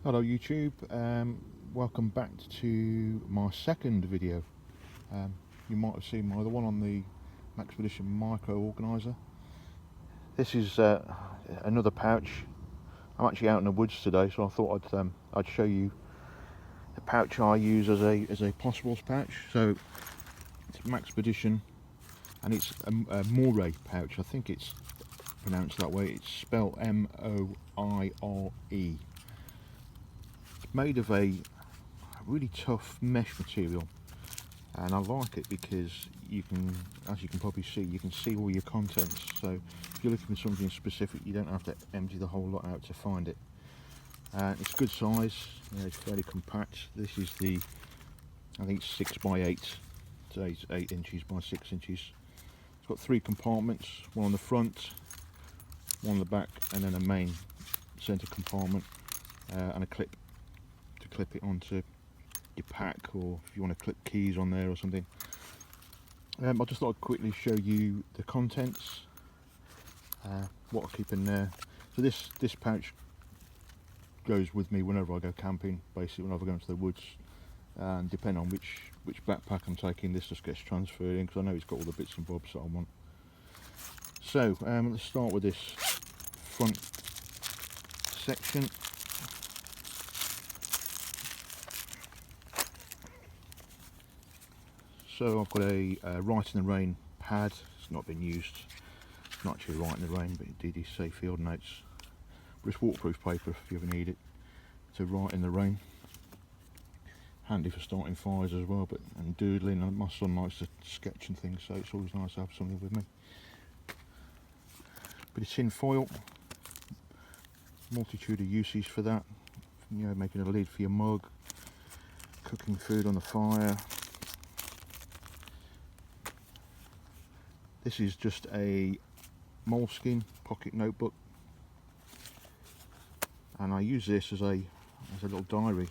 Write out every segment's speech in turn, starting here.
Hello YouTube, welcome back to my second video. You might have seen my other one on the Maxpedition micro organiser. This is another pouch. I'm actually out in the woods today, so I thought I'd show you the pouch I use as a possibles pouch. So it's Maxpedition, and it's a Moire pouch. I think it's pronounced that way. It's spelled M-O-I-R-E. Made of a really tough mesh material, and I like it because you can, as you can probably see, you can see all your contents. So if you're looking for something specific, you don't have to empty the whole lot out to find it. It's good size, it's fairly compact. This is the, I think it's 6 by 8, so it's 8 inches by 6 inches. It's got 3 compartments, one on the front, one on the back, and then a main centre compartment, and a clip to clip it onto your pack, or if you want to clip keys on there or something. I just thought I'd quickly show you the contents, what I keep in there. So this pouch goes with me whenever I go camping, basically whenever I go into the woods, and depending on which backpack I'm taking, this just gets transferred in because I know it's got all the bits and bobs that I want. So let's start with this front section. So I've got a Write in the Rain pad. It's not been used. It's not actually Write in the Rain, but it did say field notes. But it's waterproof paper if you ever need it to write in the rain. Handy for starting fires as well, and doodling. And my son likes to sketch and things, so it's always nice to have something with me. But it's in foil. Multitude of uses for that. You know, making a lid for your mug, cooking food on the fire. This is just a moleskin pocket notebook, and I use this as a little diary.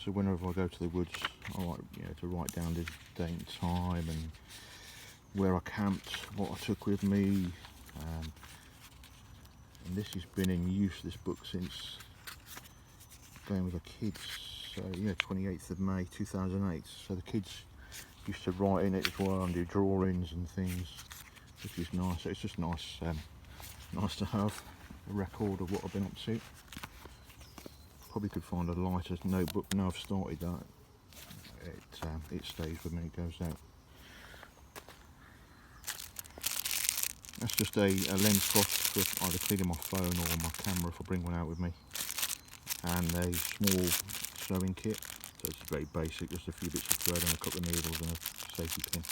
So whenever I go to the woods, I like to write down the date and time and where I camped, what I took with me. And this has been in use, this book, since going with the kids. So yeah, 28th of May 2008. So the kids used to write in it as well and do drawings and things, which is nice. So it's just nice, nice to have a record of what I've been up to. Probably could find a lighter notebook. Now I've started that, it stays with me, it goes out. That's just a lens cloth for either cleaning my phone or my camera if I bring one out with me, and a small sewing kit. So it's very basic, just a few bits of thread and a couple of needles and a safety pin.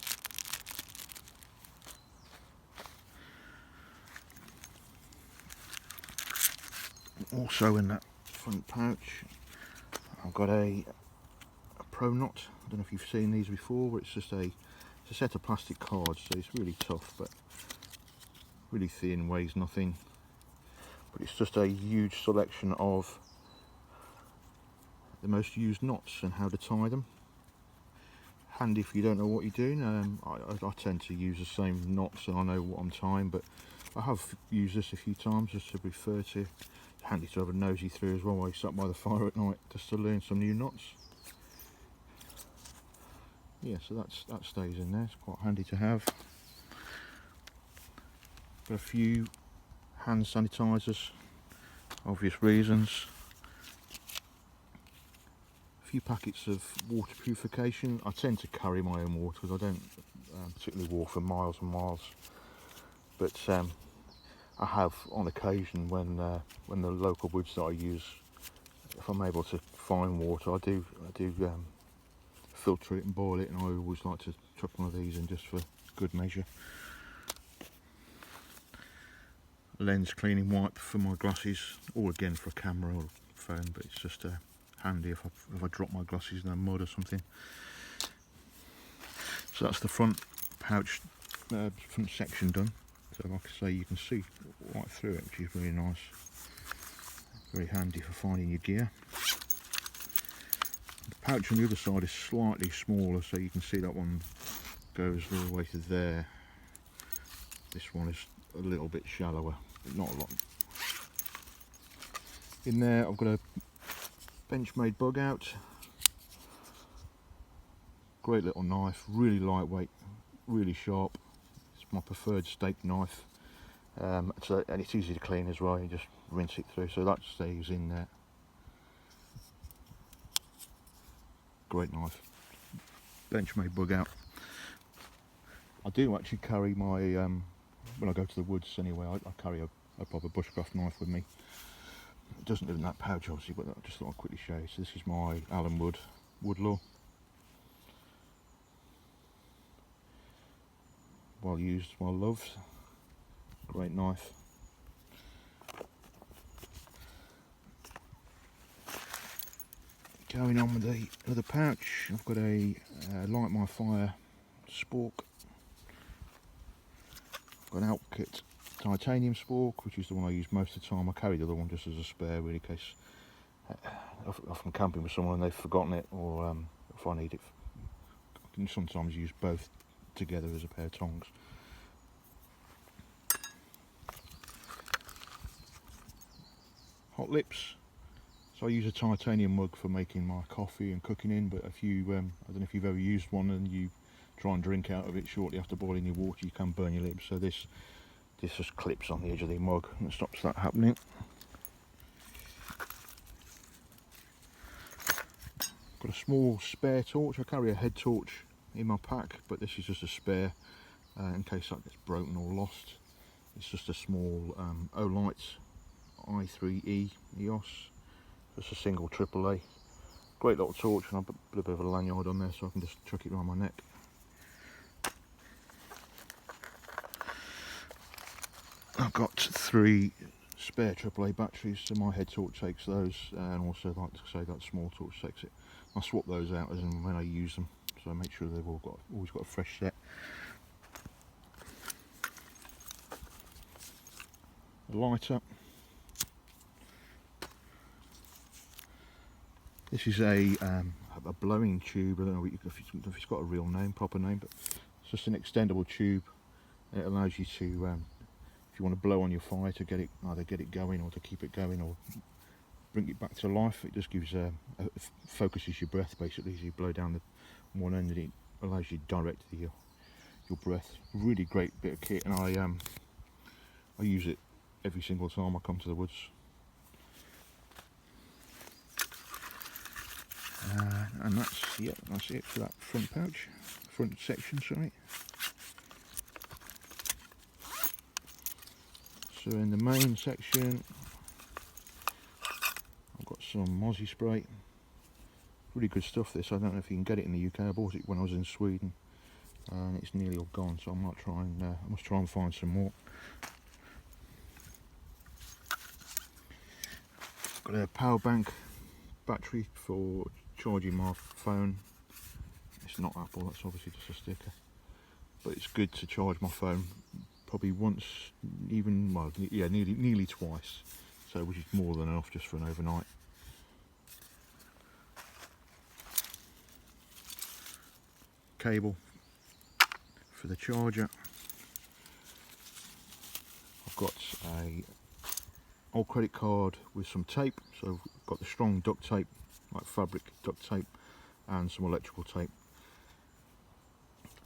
Also in that front pouch, I've got a pro knot. I don't know if you've seen these before, but it's just a set of plastic cards, so it's really tough, but really thin, weighs nothing. But it's just a huge selection of the most used knots and how to tie them. Handy if you don't know what you're doing. I tend to use the same knots and I know what I'm tying, but I have used this a few times just to refer to. It's handy to have a nosy through as well while you sat by the fire at night, just to learn some new knots. Yeah, so that stays in there. It's quite handy to have. Got a few hand sanitizers, obvious reasons. Few packets of water purification. I tend to carry my own water because I don't particularly walk for miles and miles, but I have on occasion when the local woods that I use, if I'm able to find water, I do filter it and boil it, and I always like to chuck one of these in just for good measure. Lens cleaning wipe for my glasses, or again for a camera or phone, but it's just handy if I drop my glasses in the mud or something. So that's the front pouch, front section done. So like I say, you can see right through it, which is really nice. Very handy for finding your gear. The pouch on the other side is slightly smaller, so you can see that one goes all the way to there. This one is a little bit shallower, but not a lot. In there I've got a Benchmade bug out. Great little knife, really lightweight, really sharp. It's my preferred steak knife. And it's easy to clean as well. You just rinse it through, so that stays in there. Great knife. Benchmade bug out. I do actually carry my when I go to the woods anyway. I carry a proper bushcraft knife with me. It doesn't live in that pouch obviously, but I just thought I'd quickly show you. So this is my Allen Woodlaw. Well used, well loved. Great knife. Going on with the other pouch, I've got a Light My Fire spork. I've got an Alpkit titanium spork, which is the one I use most of the time. I carry the other one just as a spare, really, in case if I'm camping with someone and they've forgotten it, or if I need it. I can sometimes use both together as a pair of tongs. Hot lips. So I use a titanium mug for making my coffee and cooking in, but if you, I don't know if you've ever used one and you try and drink out of it shortly after boiling your water, you can burn your lips. So this just clips on the edge of the mug and stops that happening. Got a small spare torch. I carry a head torch in my pack, but this is just a spare in case that gets broken or lost. It's just a small Olight i3E EOS. Just a single AAA. Great little torch, and I've put a bit of a lanyard on there so I can just chuck it around my neck. I've got 3 spare AAA batteries, so my head torch takes those, and also, like I say, that small torch takes it. I swap those out as and when I use them, so I make sure they've always got a fresh set. A lighter. This is a blowing tube. I don't know if it's got a real name, proper name, but it's just an extendable tube. It allows you to, if you want to blow on your fire, to get it either get it going or to keep it going or bring it back to life. It just gives focuses your breath basically as you blow down the one end, and it allows you to direct your breath. Really great bit of kit, and I use it every single time I come to the woods. And that's it for that front section, sorry. So in the main section, I've got some Mozzie spray. Really good stuff this. I don't know if you can get it in the UK. I bought it when I was in Sweden, and it's nearly all gone. So I must try and find some more. Got a power bank battery for charging my phone. It's not Apple, that's obviously just a sticker, but it's good to charge my phone probably once, even, well, yeah, nearly twice, so which is more than enough just for an overnight. Cable for the charger. I've got a old credit card with some tape, so I've got the strong duct tape, like fabric duct tape, and some electrical tape.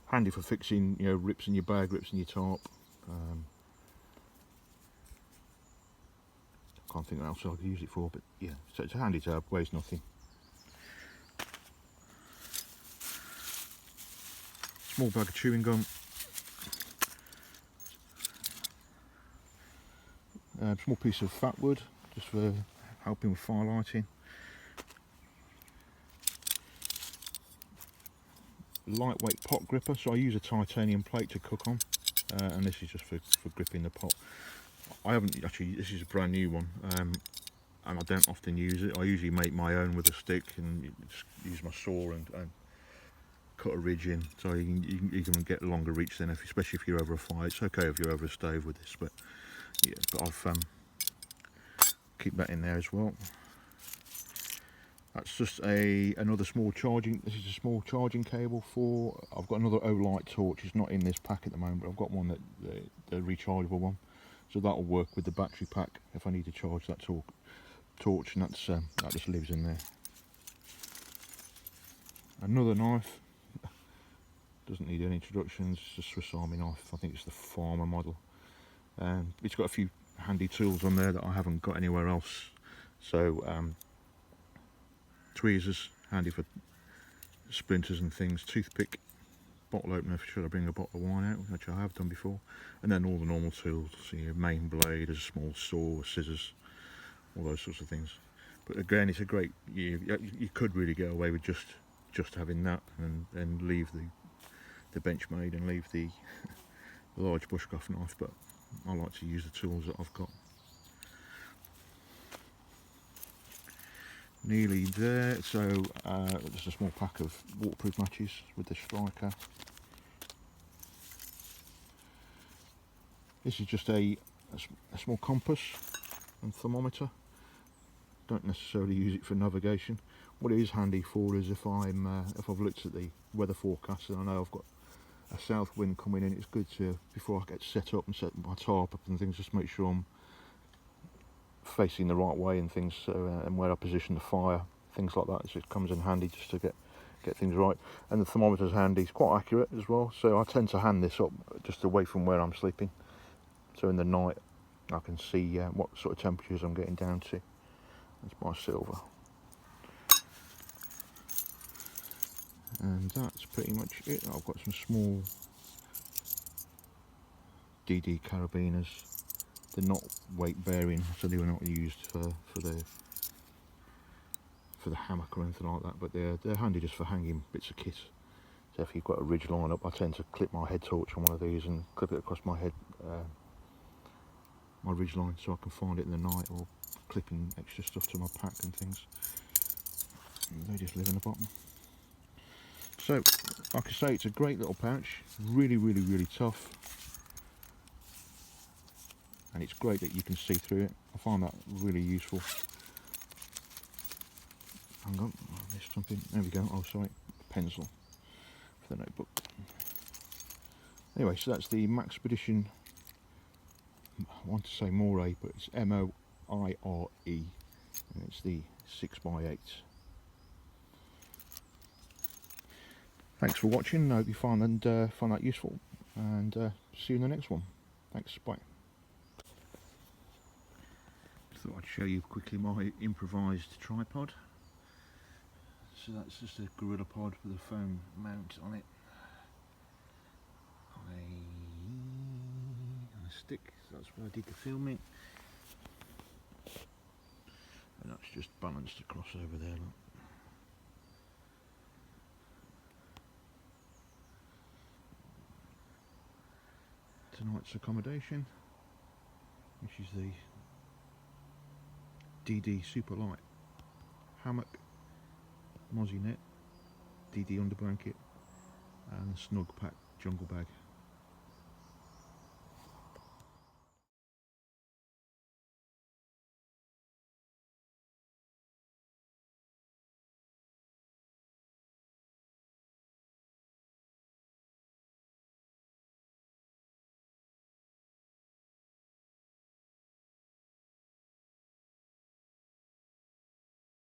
Handy for fixing, you know, rips in your bag, rips in your tarp. I can't think what else I could use it for, but yeah, so it's a handy tab, weighs nothing. Small bag of chewing gum. Small piece of fat wood, just for helping with fire lighting. Lightweight pot gripper, so I use a titanium plate to cook on, and this is just for gripping the pot. I haven't actually, this is a brand new one, and I don't often use it. I usually make my own with a stick and just use my saw and cut a ridge in, so you can get a longer reach then, especially if you're over a fire. It's okay if you're over a stove with this, but yeah, but I've keep that in there as well. That's just another small charging. This is a small charging cable for. I've got another Olight torch. It's not in this pack at the moment, but I've got one the rechargeable one, so that'll work with the battery pack if I need to charge that torch, and that just lives in there. Another knife, doesn't need any introductions, it's a Swiss Army knife. I think it's the Farmer model. It's got a few handy tools on there that I haven't got anywhere else. So tweezers, handy for splinters and things, toothpick, bottle opener should I bring a bottle of wine out, which I have done before, and then all the normal tools, so your main blade, a small saw, scissors, all those sorts of things. But again, it's a great, you could really get away with just having that and leave the Benchmade and leave the large bushcraft knife, but I like to use the tools that I've got. Nearly there. So there's a small pack of waterproof matches with the striker. This is just a small compass and thermometer. Don't necessarily use it for navigation. What it is handy for is if I've looked at the weather forecast and I know I've got a south wind coming in, it's good to, before I get set up and set my tarp up and things, just make sure I'm facing the right way and things, and where I position the fire, things like that. So it comes in handy just to get things right. And the thermometer's handy, it's quite accurate as well, so I tend to hand this up just away from where I'm sleeping, so in the night I can see what sort of temperatures I'm getting down to. That's my silver. And that's pretty much it. I've got some small DD carabiners. They're not weight bearing, so they were not used for the hammock or anything like that, but they're handy just for hanging bits of kit. So if you've got a ridge line up, I tend to clip my head torch on one of these and clip it across my head, my ridge line, so I can find it in the night, or clipping extra stuff to my pack and things. They just live in the bottom. So, like I say, it's a great little pouch, really tough. And it's great that you can see through it. I find that really useful. Hang on, I missed something. There we go. Oh, sorry, pencil for the notebook. Anyway, so that's the Maxpedition. I want to say Moire, but it's Moire, and it's the 6x8. Thanks for watching. I hope you find that useful, and see you in the next one. Thanks. Bye. Thought I'd show you quickly my improvised tripod. So that's just a gorilla pod with a foam mount on it, on a stick. So that's where I did the filming, and that's just balanced across over there. Look. Tonight's accommodation, which is the DD Super Light hammock, mozzie net, DD under blanket, and snug pack jungle bag.